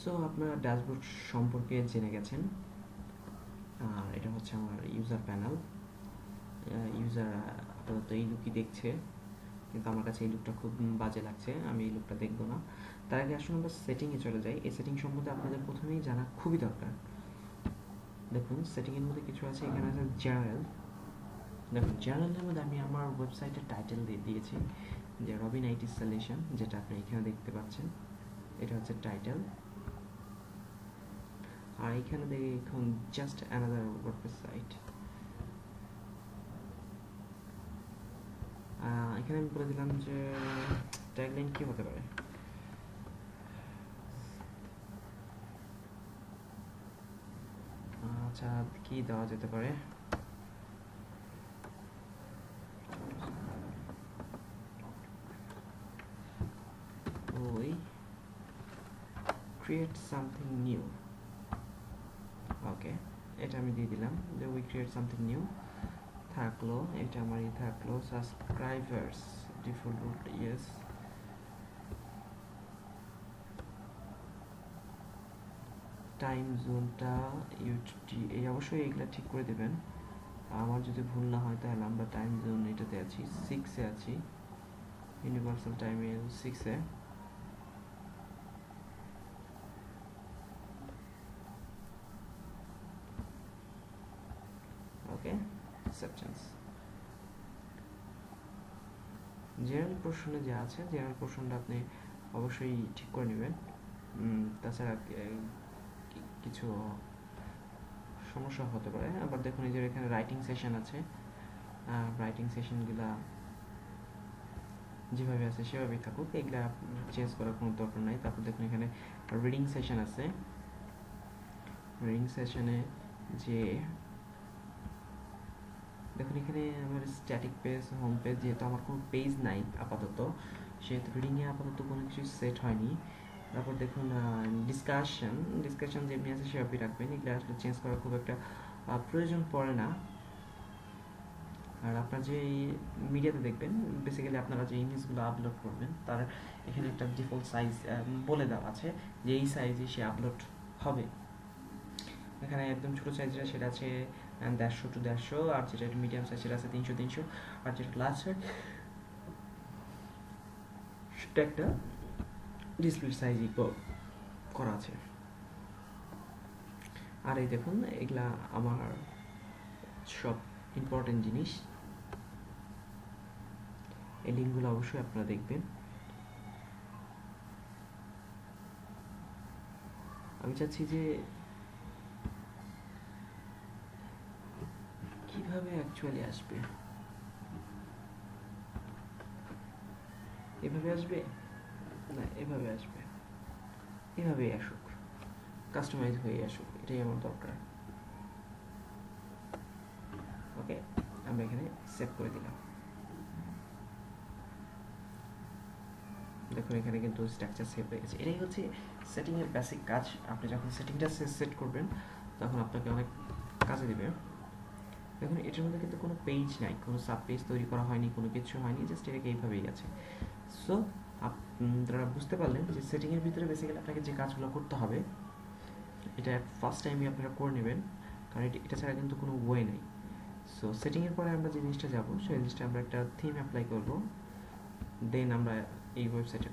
So আপনারা dashboard সম্পর্কে জেনে গেছেন। আর এটা হচ্ছে আমার ইউজার প্যানেল। ইউজার আপাতত এই লুকই দেখছে, কিন্তু আমার কাছে এই লুকটা খুব বাজে লাগছে, আমি এই লুকটা দেখবো না। তার আগে আসুন আমরা সেটিংয়ে চলে যাই। এই সেটিং সম্বন্ধে আপনাদের প্রথমেই জানা খুবই দরকার। দেখুন সেটিংয়ের মধ্যে কিছু আছে, এখানে আছে জেনারেল। দেখুন জেনারেলের মধ্যে আমি আমার ওয়েবসাইটের টাইটেল দিয়ে দিয়েছি যে রবিন আইটি সলিউশন, যেটা আপনি এখানে দেখতে পাচ্ছেন। এটা হচ্ছে টাইটেল। আর এখানে দেখুন জাস্ট অ্যানাদার ওয়ার্ডপ্রেস সাইট। এখানে আমি বলে দিলাম যে ট্যাগলাইন কি হতে পারে। আচ্ছা, কি দেওয়া যেতে পারে? ওই ক্রিয়েট সামথিং নিউ। ওকে, এটা আমি দিয়ে দিলাম যে উই ক্রিয়েট সামথিং নিউ। থাকলো, এটা আমারই থাকলো। Subscribers default yes. টাইম জোনটা ইউটি, এই অবশ্যই এইগুলা ঠিক করে দেবেন। আমার যদি ভুল না হয় তাহলে আমরা টাইম জোন এটাতে আছি, 6-এ আছি, ইউনিভার্সাল টাইমে 6-এ। ওকে, অ্যাকসেপ্টেন্স। জেনারেল পোর্শনে যা আছে, জেনারেল পোর্শনটা আপনি অবশ্যই ঠিক করে নেবেন। তাছাড়া কিছু সমস্যা হতে পারে। আবার দেখুন এই যে এখানে রাইটিং সেশন আছে, রাইটিং সেশনগুলা যেভাবে আছে সেভাবেই থাকুক, এগুলা চেঞ্জ করার কোনো দরকার নাই। তারপর দেখুন এখানে রিডিং সেশন আছে। রিডিং সেশনে যে দেখুন এখানে আমার স্ট্যাটিক পেজ, হোম পেজ, যেহেতু আমার কোনো পেজ নাই আপাতত, সেহেতু রিডিংয়ে আপাতত কোনো কিছু সেট হয়নি। তারপর দেখুন ডিসকাশন যেমনি আছে সেভাবেই রাখবেন, এগুলো আসলে চেঞ্জ করার খুব একটা প্রয়োজন পড়ে না। আর আপনার যে মিডিয়াতে দেখবেন, বেসিক্যালি আপনারা যে ইমেজগুলো আপলোড করবেন তার এখানে একটা ডিফল্ট সাইজ বলে দেওয়া আছে যে এই সাইজে সে আপলোড হবে। এখানে একদম ছোটো সাইজটা সেটা আছে 150x150, আর যেটা মিডিয়াম সাইজ সেটা আছে 300x300, আর যেটা লার্জ সাইজ সেটা একটা ডিসপ্লে সাইজই করা আছে। আর এই দেখুন এগুলা আমার সব ইম্পর্টেন্ট জিনিস, এই লিঙ্কগুলো অবশ্যই আপনারা দেখবেন। আমি চাচ্ছি যে কিভাবে অ্যাকচুয়ালি আসবে, এভাবে আসবে না এভাবে আসবে, এভাবেই আসুক, কাস্টমাইজ হয়ে আসুক, এটাই আমার দরকার। ওকে, আমরা এখানে সেভ করে দিলাম। দেখুন এখানে কিন্তু স্ট্রাকচার সেভ হয়ে গেছে। এটাই হচ্ছে সেটিংয়ের বেসিক কাজ। আপনি যখন সেটিংটা সেট করবেন তখন আপনাকে অনেক কাজে দেবে। দেখুন এটার মধ্যে কিন্তু কোনো পেজ নাই, কোনো সাব পেজ তৈরি করা হয়নি, কোনো কিছু হয়নি, জাস্ট এটাকে এইভাবেই আছে। সো আপনারা বুঝতে পারলেন যে সেটিংয়ের ভিতরে বেসিক্যালি আপনাকে যে কাজগুলো করতে হবে এটা ফার্স্ট টাইমই আপনারা করে নেবেন, কারণ এটা ছাড়া কিন্তু কোনো ওয়ে নেই। সো সেটিংয়ের পরে আমরা যে জিনিসটা যাবো সেই জিনিসটা আমরা একটা থিম অ্যাপ্লাই করবো, দেন আমরা এই ওয়েবসাইটের